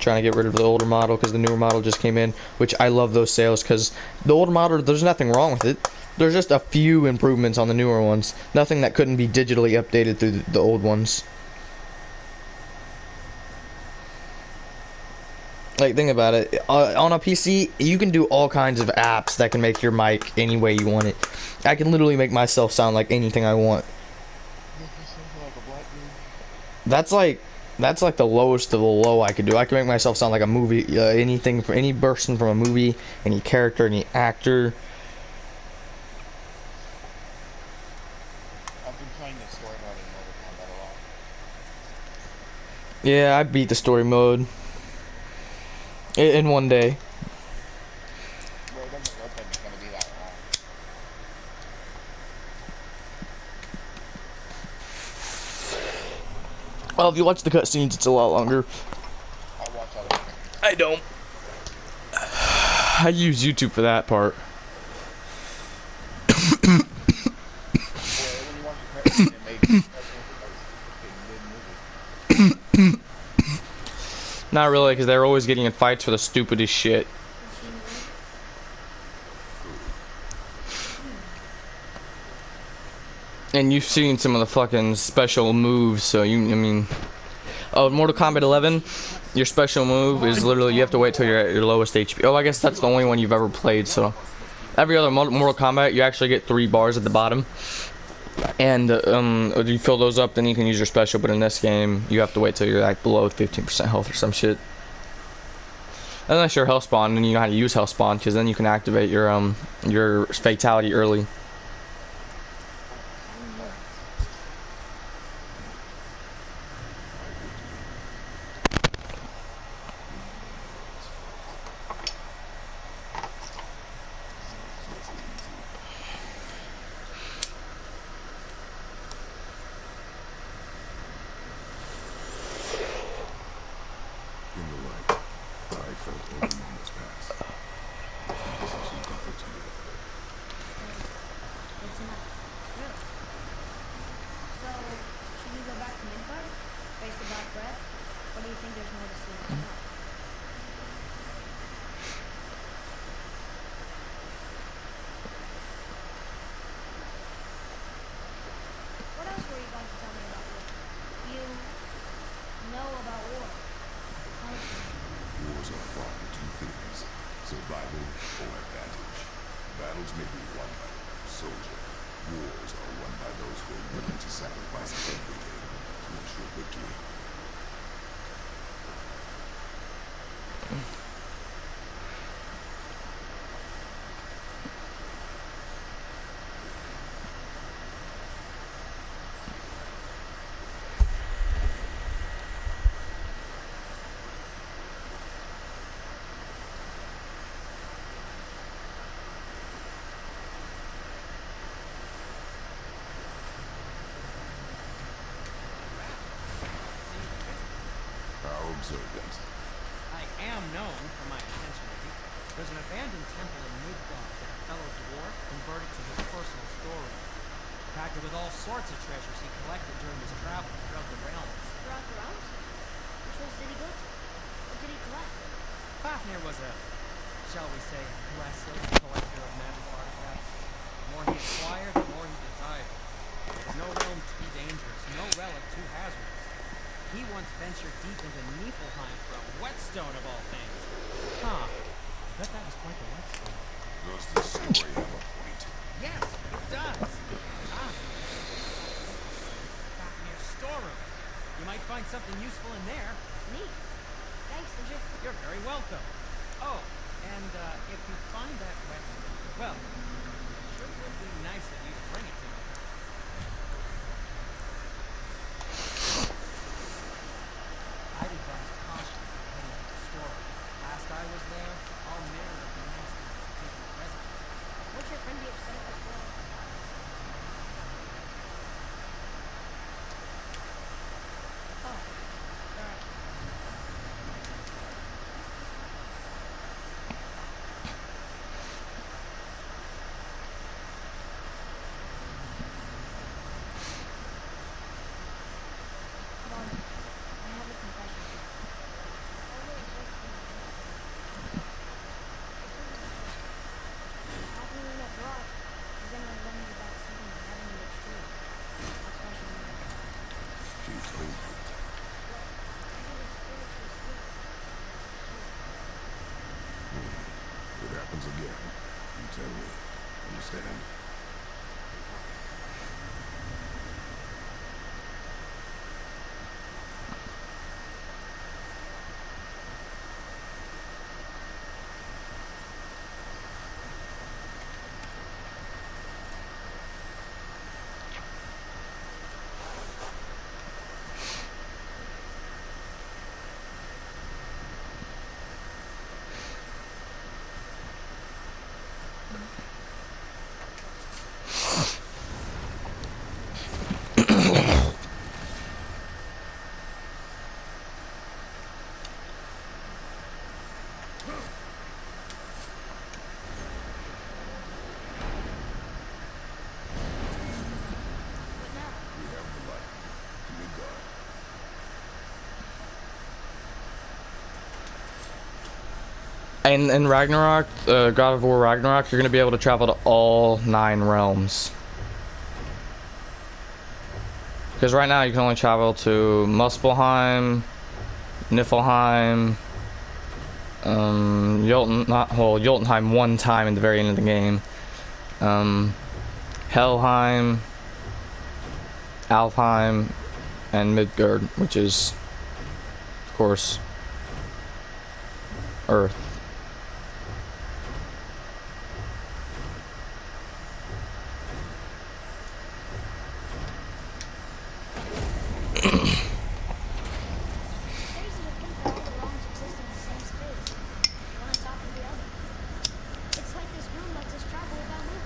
trying to get rid of the older model because the newer model just came in, which I love those sales because the older model, there's nothing wrong with it. There's just a few improvements on the newer ones. Nothing that couldn't be digitally updated through the old ones. Like, think about it. On a PC, you can do all kinds of apps that can make your mic any way you want it. I can literally make myself sound like anything I want. That's like the lowest of the low I could do. I can make myself sound like a movie, anything for any person from a movie, any character, any actor. I've been playing the story mode in Mortal Kombat a lot. Yeah, I beat the story mode in one day. Well, it doesn't look like it's gonna be that long. Well, if you watch the cutscenes, it's a lot longer. I watch other things. I don't. I use YouTube for that part. Well, when you watch the cutscene, it makes it a good movie. Not really, because they're always getting in fights for the stupidest shit. And you've seen some of the fucking special moves, so I mean... Oh, Mortal Kombat 11, your special move is literally, you have to wait till you're at your lowest HP. Oh, I guess that's the only one you've ever played, so... Every other Mortal Kombat, you actually get 3 bars at the bottom. And, if you fill those up, then you can use your special, but in this game, you have to wait till you're, like, below 15% health or some shit. Unless you're Hellspawn, and you know how to use Hellspawn, because then you can activate your fatality early. I am known for my attention to detail. There's an abandoned temple in Midgard that a fellow dwarf converted to his personal storeroom. Packed it with all sorts of treasures he collected during his travels throughout the realms. Throughout the realms? Which ones did he go to? What did he collect? Fafnir was a, shall we say, restless collector of magical artifacts. The more he acquired, the more he desired. There's no realm too dangerous, no relic too hazardous. He once ventured deep into Niflheim for a whetstone of all things. Huh. I bet that was quite the whetstone. Does the story have a point? Yes, it does. Ah. Fafnir's storeroom. You might find something useful in there. Neat. Thanks, Ninja. You're very welcome. Oh, and if you find that whetstone, well, it sure would be nice of you to bring it to me. I'd advise caution heading to the store. Last I was there, all manner of monsters had taken up residence. What's your friend be upset if it's wrong? Oh, alright. happens again, you tell me. Understand? What now? We have the light. Give me God. And in Ragnarok, God of War Ragnarok, you're gonna be able to travel to all 9 realms. Because right now you can only travel to Muspelheim, Niflheim, Jotunheim one time at the very end of the game. Helheim, Alfheim, and Midgard, which is, of course, Earth. It's crazy to think that all the realms exist in the same space, one on top of the other. It's like this room lets us travel without moving.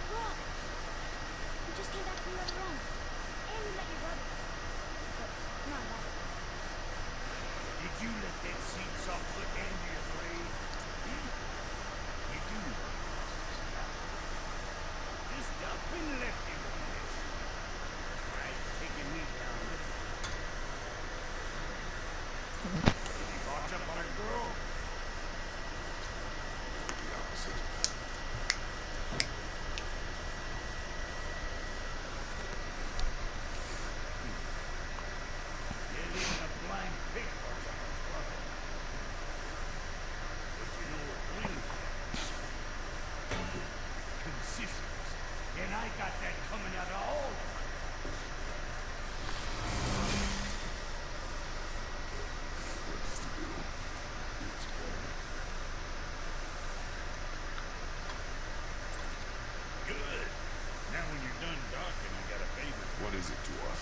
Look! We just came back from another realm. And we met your brother. But not that. Did you let that seed soft foot into your grave? You do. Just up and left him on this. Right, taking me down there. Did he watch up on a girl? The opposite. You're living a blind pig for someone's brother. But you know what brings that? Consistency. And I got that coming out of all of them. Good. Now when you're done talking, I got a favor. What is it, dwarf?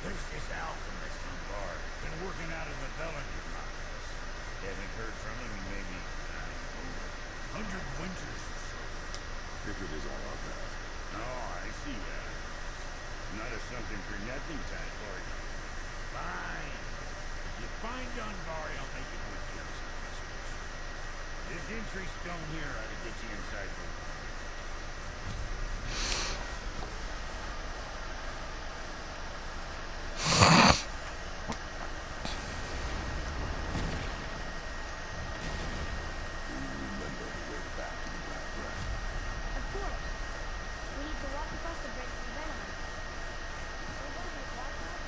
There's this alchemist in Bard. Been working out of the Velander Mountains. Haven't heard from him in maybe 100 winters or so. If it is on our path. Oh, I see that. Not a something for nothing type, are you? Fine. If you find Unvar, I'll make it with you some Christmas. This entry stone here ought to get you inside the remember the way back to the Black Breath. Of course. We need to walk across the bridge to the Venom. So what is it, Blackwood?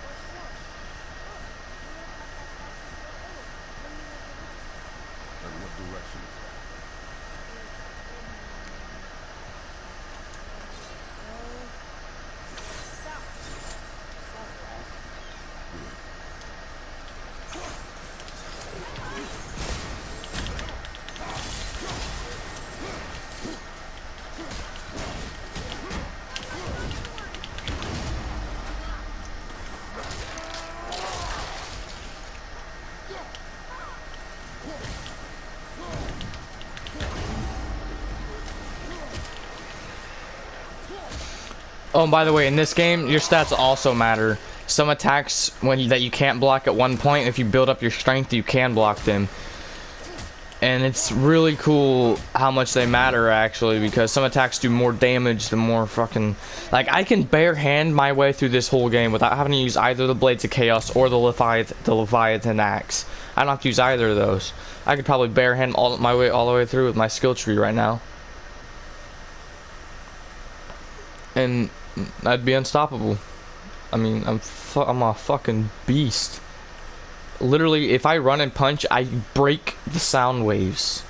Or Sport? Look, we went past that statue so early when we were at the witch's house. And what direction is that? It's in Oh, and by the way, in this game, your stats also matter. Some attacks that you can't block at one point, if you build up your strength, you can block them. And it's really cool how much they matter, actually, because some attacks do more damage the more fucking... Like, I can bare hand my way through this whole game without having to use either the Blades of Chaos or the Leviathan Axe. I don't have to use either of those. I could probably bare hand my way all the way through with my skill tree right now. And I'd be unstoppable. I mean, I'm a fucking beast. Literally, if I run and punch, I break the sound waves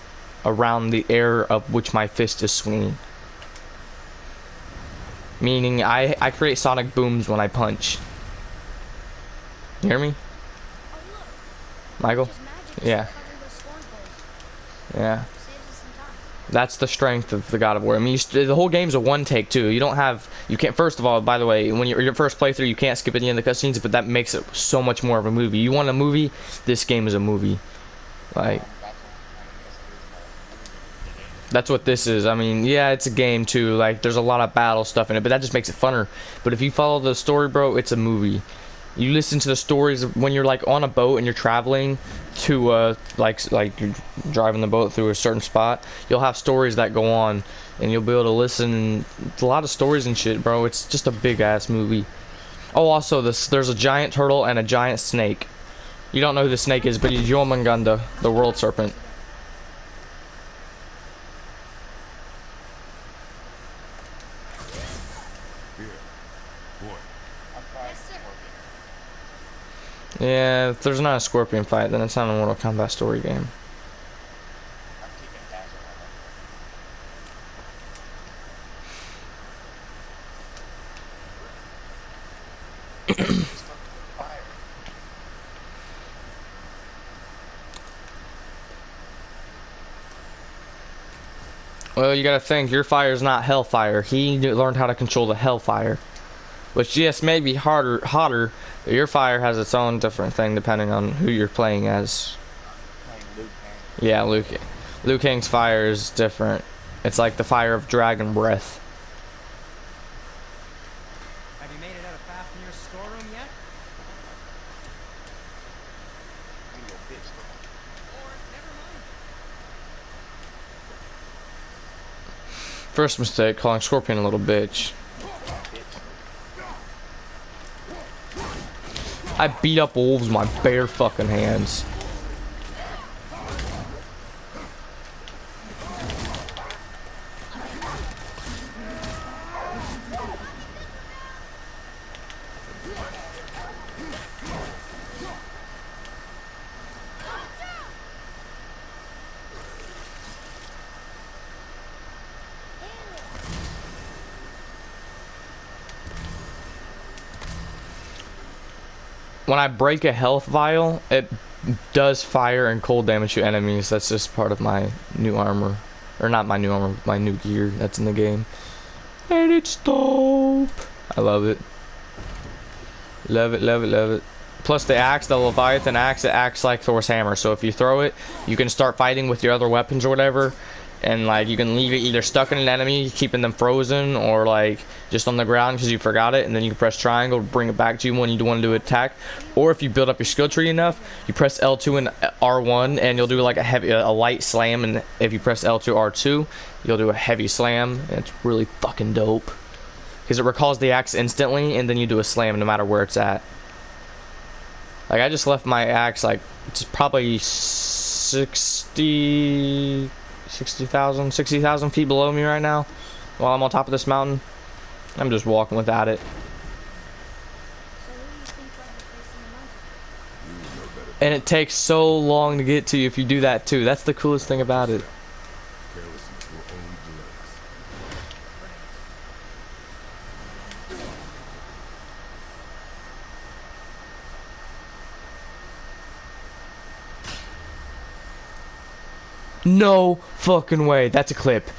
around the air of which my fist is swinging. Meaning, I create sonic booms when I punch. You hear me? Oh, look. Michael? Just magic. Yeah. Covering those storm poles. Yeah. Saves us some time. That's the strength of the God of War. I mean, the whole game's a one take too. You can't. First of all, by the way, when your first playthrough, you can't skip any of the cutscenes, but that makes it so much more of a movie. You want a movie? This game is a movie. Like, that's what this is. I mean, yeah, it's a game too. Like, there's a lot of battle stuff in it, but that just makes it funner. But if you follow the story, bro, it's a movie. You listen to the stories when you're like on a boat and you're traveling to like you're driving the boat through a certain spot. You'll have stories that go on, and you'll be able to listen. It's a lot of stories and shit, bro. It's just a big ass movie. Oh, also there's a giant turtle and a giant snake. You don't know who the snake is, but he's Jormungandr, the world serpent. Yeah, if there's not a scorpion fight, then it's not a Mortal Kombat story game. Well, you gotta think, your fire's not Hellfire. He learned how to control the Hellfire. Which, yes, may be hotter, but your fire has its own different thing depending on who you're playing as. Yeah, Liu Kang's fire is different. It's like the fire of dragon breath. Have you made it out of Fafnir's storeroom yet? Or, never mind. First mistake, calling Scorpion a little bitch. I beat up wolves with my bare fucking hands. When I break a health vial, it does fire and cold damage to enemies. That's just part of my new armor. Or not my new armor, my new gear that's in the game. And it's dope. I love it. Love it, love it, love it. Plus the axe, the Leviathan axe, it acts like Thor's hammer. So if you throw it, you can start fighting with your other weapons or whatever. And like you can leave it either stuck in an enemy, keeping them frozen, or like just on the ground because you forgot it, and then you can press triangle to bring it back to you when you want to do an attack. Or if you build up your skill tree enough, you press L2 and R1, and you'll do like a light slam. And if you press L2 R2, you'll do a heavy slam. And it's really fucking dope because it recalls the axe instantly, and then you do a slam no matter where it's at. Like I just left my axe like it's probably 60,000 feet below me right now while I'm on top of this mountain. I'm just walking without it. So who do you think led the face in the mountain? And it takes so long to get to you if you do that too. That's the coolest thing about it. Carelessness will only delay us. No fucking way. That's a clip.